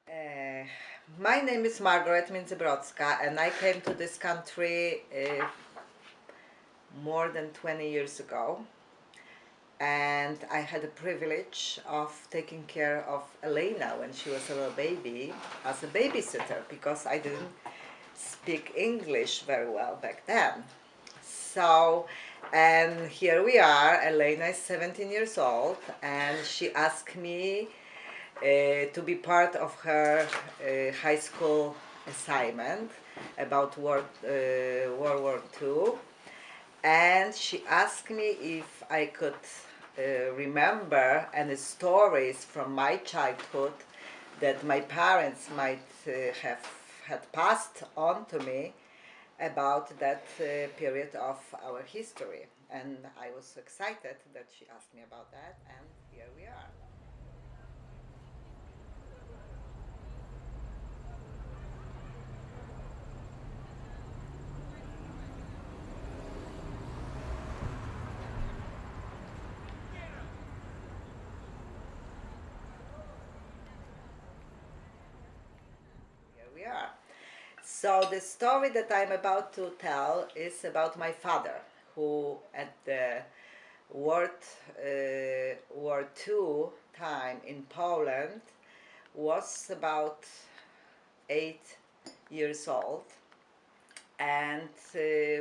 Uh, my name is Margaret Międzybrodzka, and I came to this country more than 20 years ago. And I had the privilege of taking care of Elena when she was a little baby as a babysitter because I didn't speak English very well back then. So, and here we are. Elena is 17 years old, and she asked me to be part of her high school assignment about World War II. And she asked me if I could remember any stories from my childhood that my parents might have had passed on to me about that period of our history. And I was excited that she asked me about that, and here we are. Here we are. So the story that I'm about to tell is about my father, who at the War II time in Poland was about 8 years old, and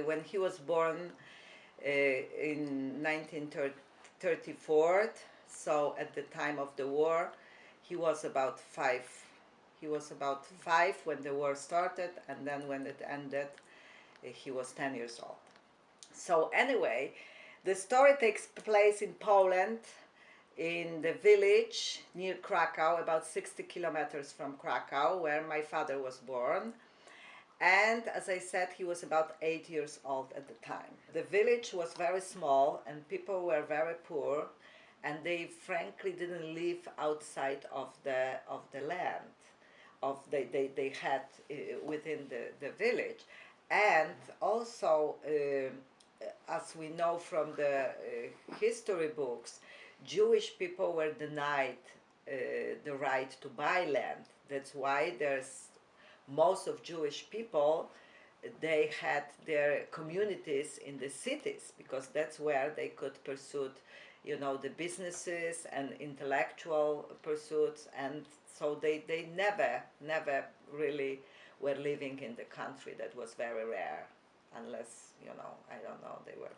when he was born in 1934, so at the time of the war, he was about five. He was about five when the war started, and then when it ended, he was 10 years old. So anyway, the story takes place in Poland, in the village near Krakow, about 60 kilometers from Krakow, where my father was born. And as I said, he was about 8 years old at the time. The village was very small and people were very poor, and they frankly didn't live outside of the land they had within the village. And also, as we know from the history books, Jewish people were denied the right to buy land. That's why there's most of Jewish people, they had their communities in the cities because that's where they could pursue, the businesses and intellectual pursuits, and so they never really were living in the country. That was very rare, unless, I don't know, they were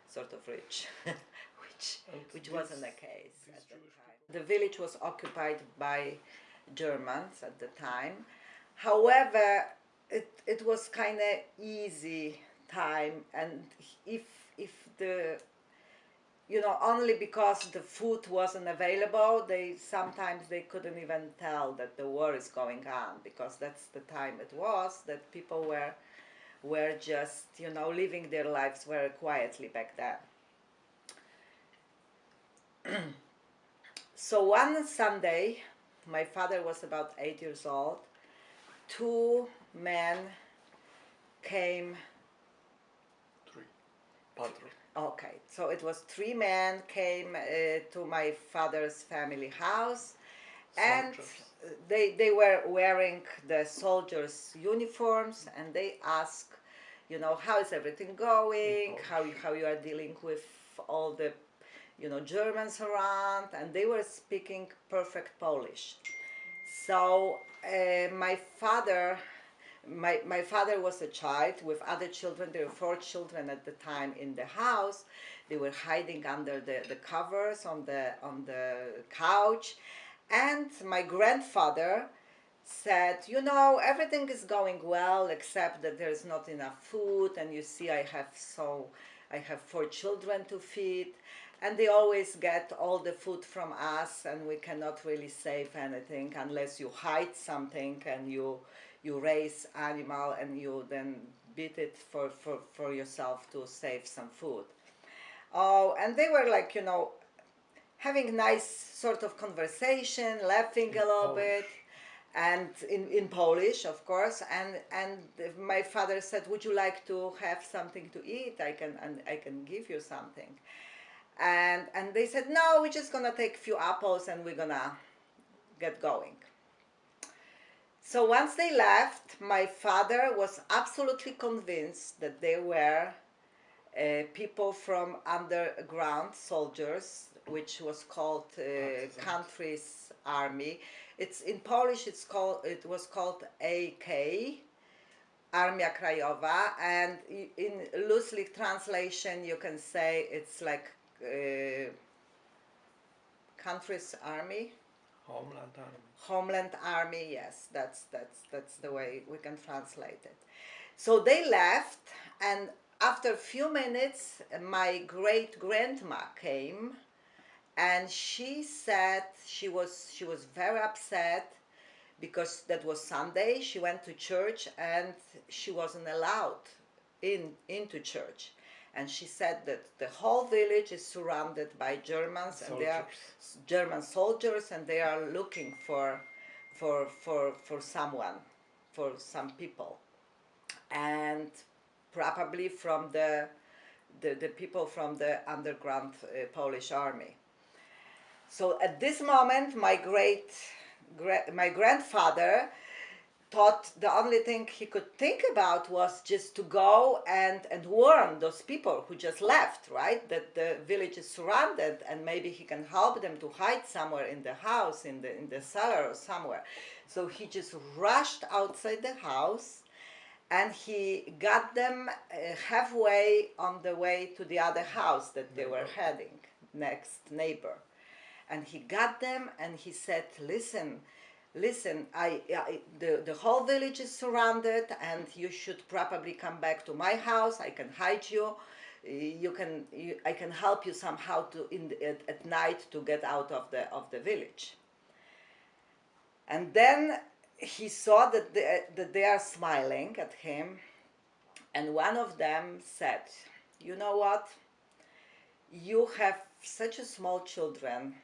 sort of rich, which wasn't the case at the time. The village was occupied by Germans at the time. However, it was kind of easy time, and if if the only because the food wasn't available, they sometimes they couldn't even tell that the war is going on, because that's the time it was that people were just living their lives very quietly back then. So one Sunday, my father was about 8 years old. Two men came. Three. Okay, so it was three men came to my father's family house, and they were wearing the soldiers' uniforms, and they asked, how is everything going, how you are dealing with all the Germans around, and they were speaking perfect Polish. So my father was a child with other children. There were four children at the time in the house. They were hiding under the covers on the couch, and my grandfather said, everything is going well except that there's not enough food, and you see I have four children to feed, and they always get all the food from us, and we cannot really save anything unless you hide something and you raise animal and you then beat it for yourself to save some food. Oh, and they were like, having nice sort of conversation, laughing a little bit, and in Polish, of course. And my father said, "Would you like to have something to eat? I can give you something." And they said, "No, we're just gonna take a few apples and we're gonna get going." So once they left, my father was absolutely convinced that they were people from underground soldiers, which was called country's army. It's in Polish. It was called AK, Armia Krajowa, and in loosely translation, you can say it's like country's army. Homeland Army. Homeland Army, yes, that's the way we can translate it. So they left, and after a few minutes, my great grandma came, and she said she was very upset because that was Sunday. She went to church and she wasn't allowed into church. And she said that the whole village is surrounded by Germans, and they are German soldiers, and they are looking for someone, for some people, and probably from the people from the underground Polish army. So at this moment, my grandfather thought the only thing he could think about was just to go and warn those people who just left, right? That the village is surrounded and maybe he can help them to hide somewhere in the house, in the cellar or somewhere. So he just rushed outside the house, and he got them halfway on the way to the other house that they were heading, next neighbor. And he got them and he said, listen, the whole village is surrounded, and you should probably come back to my house. I can hide you. I can help you somehow at night to get out of the village. And then he saw that they are smiling at him, and one of them said, you know what? You have such a small children.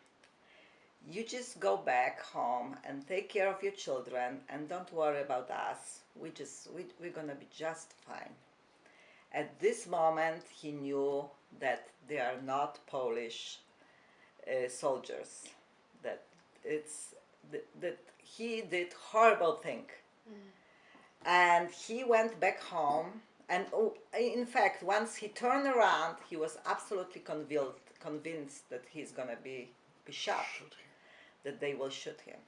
You just go back home and take care of your children, and don't worry about us. We're gonna be just fine. At this moment, he knew that they are not Polish soldiers. That that he did horrible thing, and he went back home. And in fact, once he turned around, he was absolutely convinced that he's gonna be shot, that they will shoot him.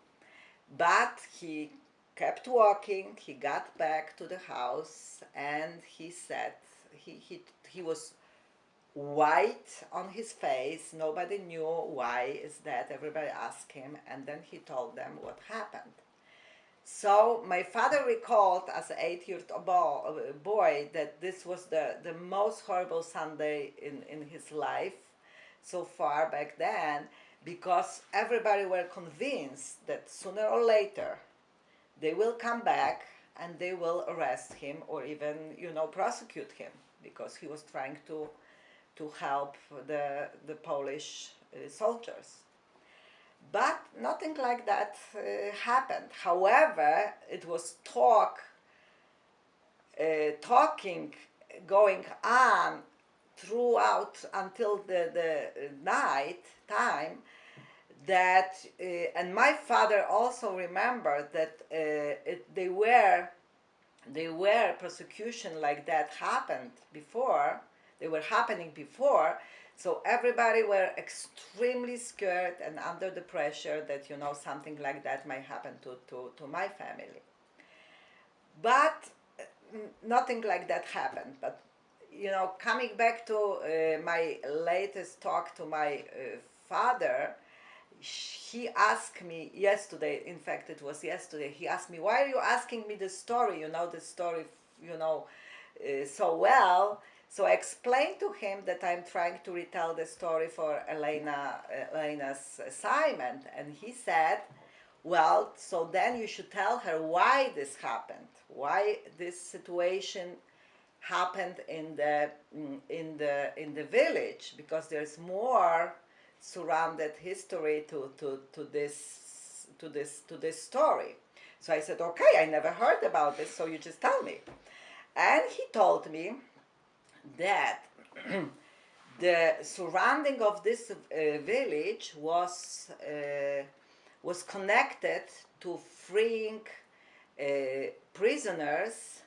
But he kept walking. He got back to the house, and he said he was white on his face. Nobody knew why is that. Everybody asked him, and then he told them what happened. So my father recalled as an 8-year-old boy that this was the most horrible Sunday in his life so far back then, because everybody were convinced that sooner or later they will come back and they will arrest him, or even prosecute him, because he was trying to help the Polish soldiers. But nothing like that happened. However, it was talking going on throughout until the night time, that and my father also remembered that they were prosecution like that happened before. They were happening before. So everybody were extremely scared and under the pressure that something like that might happen to my family. But nothing like that happened. But coming back to my latest talk to my father, he asked me yesterday, in fact it was yesterday, he asked me, why are you asking me this story, this story, so well. So I explained to him that I'm trying to retell the story for Elena's assignment, and he said, well, so then you should tell her why this happened, why this situation happened in the village, because there's more surrounded history to this story. So I said, okay, I never heard about this, so you just tell me. And he told me that the surrounding of this village was connected to freeing prisoners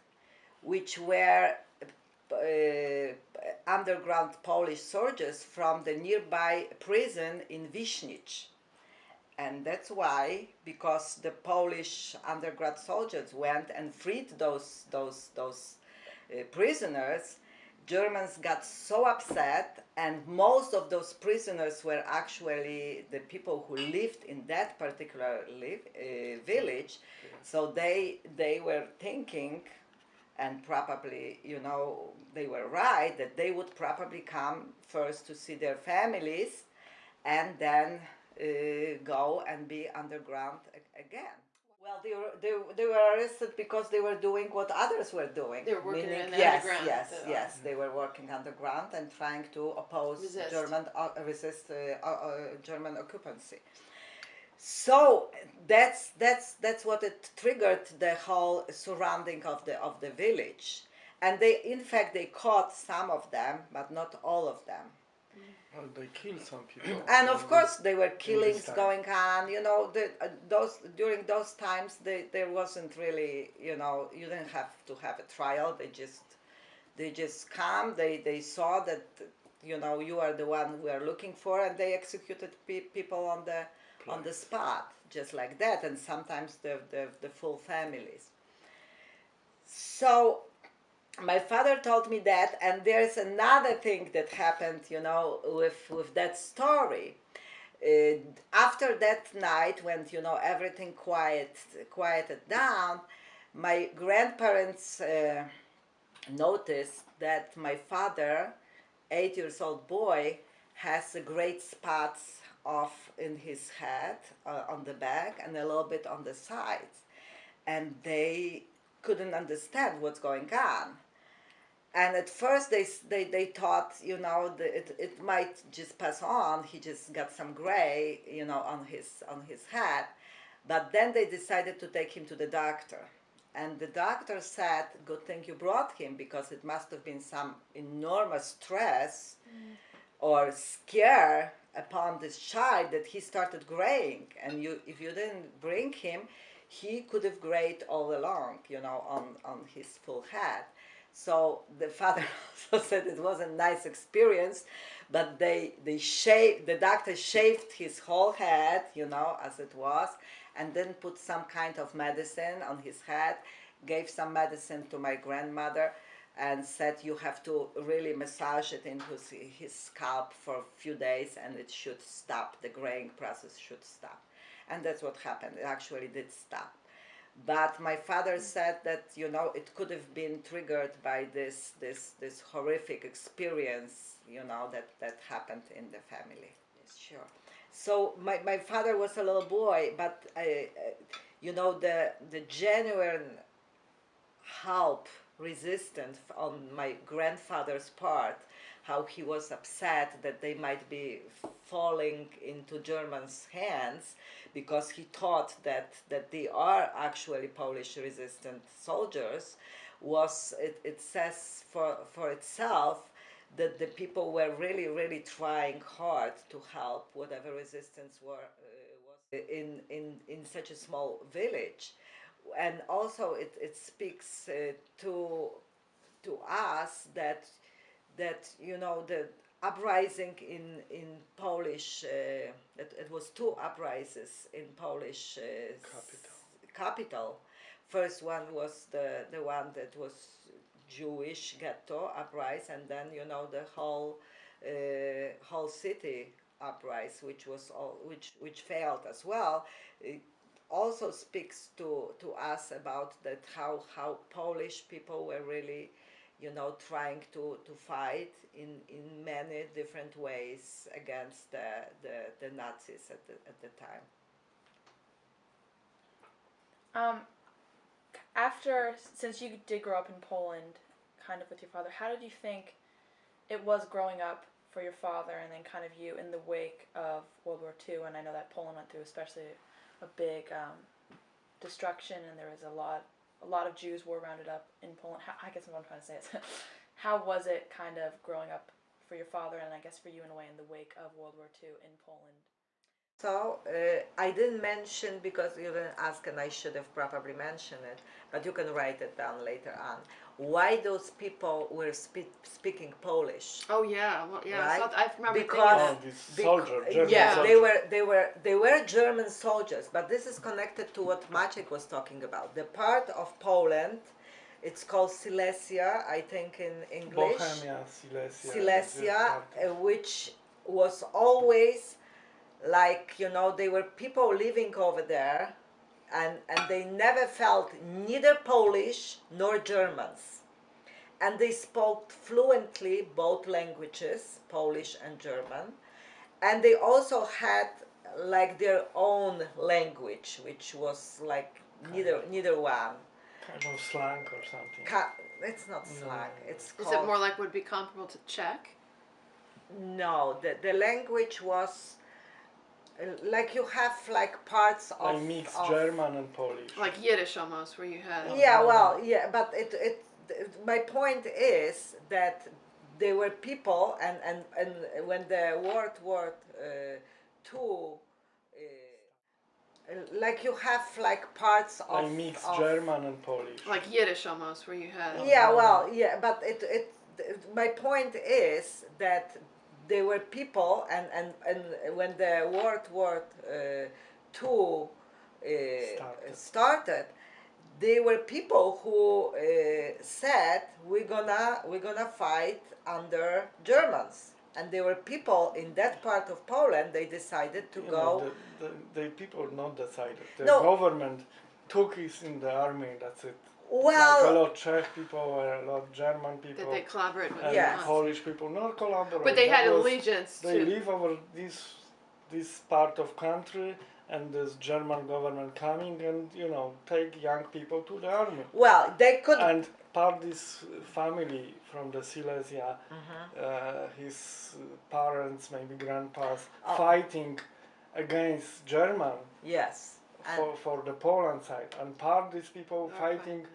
which were underground Polish soldiers from the nearby prison in Wisnicz. And that's why, because the Polish underground soldiers went and freed those prisoners, Germans got so upset, and most of those prisoners were actually the people who lived in that particular village. So they were thinking, and probably, you know, they were right, that they would probably come first to see their families and then go and be underground again. Well, they were arrested because they were doing what others were doing. They were working Meaning, in the yes, underground. yes, they were working underground and trying to oppose German occupancy. So that's what it triggered, the whole surrounding of the village, and they caught some of them, but not all of them. Well, they killed some people. And of course, there were killings time. going on. You know, during those times, there wasn't really, you know, you didn't have to have a trial. They just come. They saw that, you know, you are the one we are looking for, and they executed people on the spot, just like that. And sometimes the full families. So my father told me that, and there's another thing that happened, you know, with that story. After that night, when, you know, everything quieted down, my grandparents noticed that my father, 8 years old boy, has a great spots in his head, on the back, and a little bit on the sides, and they couldn't understand what's going on. And at first they thought, you know, it might just pass on. He just got some gray, you know, on his head. But then they decided to take him to the doctor. And the doctor said, good thing you brought him, because it must have been some enormous stress or scare upon this child that he started graying. And if you didn't bring him, he could have grayed all along, you know, on his full head. So the father also said it was a nice experience, but the doctor shaved his whole head, you know, as it was, and then put some kind of medicine on his head, gave some medicine to my grandmother, and said you have to really massage it into his scalp for a few days, and it should stop, the graying process should stop. And that's what happened. It actually did stop. But my father said that, you know, it could have been triggered by this horrific experience, you know, that happened in the family. Sure. So my father was a little boy, but you know, the genuine help, resistance on my grandfather's part, how he was upset that they might be falling into Germans' hands, because he thought that they are actually Polish resistant soldiers, it says for itself that the people were really trying hard to help whatever resistance was in such a small village. And also it speaks to us that you know, the uprising in Polish, it was two uprisings in Polish capital. First one was the one that was Jewish ghetto uprising, and then, you know, the whole city uprising, which failed as well. It also speaks to us about that, how Polish people were really, you know, trying to fight in many different ways against the Nazis at the time. Since you did grow up in Poland, kind of with your father, how did you think it was growing up for your father, and then kind of you in the wake of World War II? And I know that Poland went through especially a big destruction, and there was a lot of Jews were rounded up in Poland. I guess what I'm trying to say is, how was it kind of growing up for your father, and I guess for you in a way, in the wake of World War II in Poland? So I didn't mention because you didn't ask, and I should have probably mentioned it, but you can write it down later on. Why those people were speaking Polish? Oh yeah, well yeah. Right? So I remember Because Oh, thinking this bec- soldier, German yeah, soldier. they were German soldiers, but this is connected to what Maciek was talking about. The part of Poland, it's called Silesia, I think in English. Bohemia, Silesia. Silesia, which was always like, you know, they were people living over there, and they never felt neither Polish nor Germans, and they spoke fluently both languages, Polish and German, and they also had like their own language, which was like neither one. Kind of slang or something. It's not slang. It's is called, it more like would be comparable to Czech? no, the language was like you have like parts of Like mixed of, German and Polish. Like Yiddish almost, where you had. yeah, well, yeah, but my point is that they were people, and when the World War II, like you have like parts of Like mixed of, German and Polish. Like Yiddish almost, where you had. yeah, well, yeah, but my point is that they were people, and when the World War II started, they were people who said we're gonna fight under Germans, and there were people in that part of Poland. They decided to You go. know, the people not decided. The No. government took us in the army. That's it. Well, Like a lot Czech people, a lot German people, Did they collaborate with and Yes. Polish people not collaborate. But they That had was- allegiance They to. live over this part of country, and this German government coming and take young people to the army. well, they could. And part this family from the Silesia, Mhm. his parents, maybe grandpas, Oh. fighting against German Yes. And for the Poland side, and part these people Okay. fighting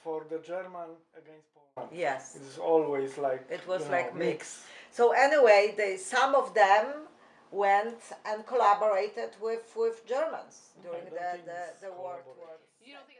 for the German against Poland. yes. It's always like It was you know, like mixed. So anyway, some of them went and collaborated with Germans during I don't think the it's World collaboration. War. You don't think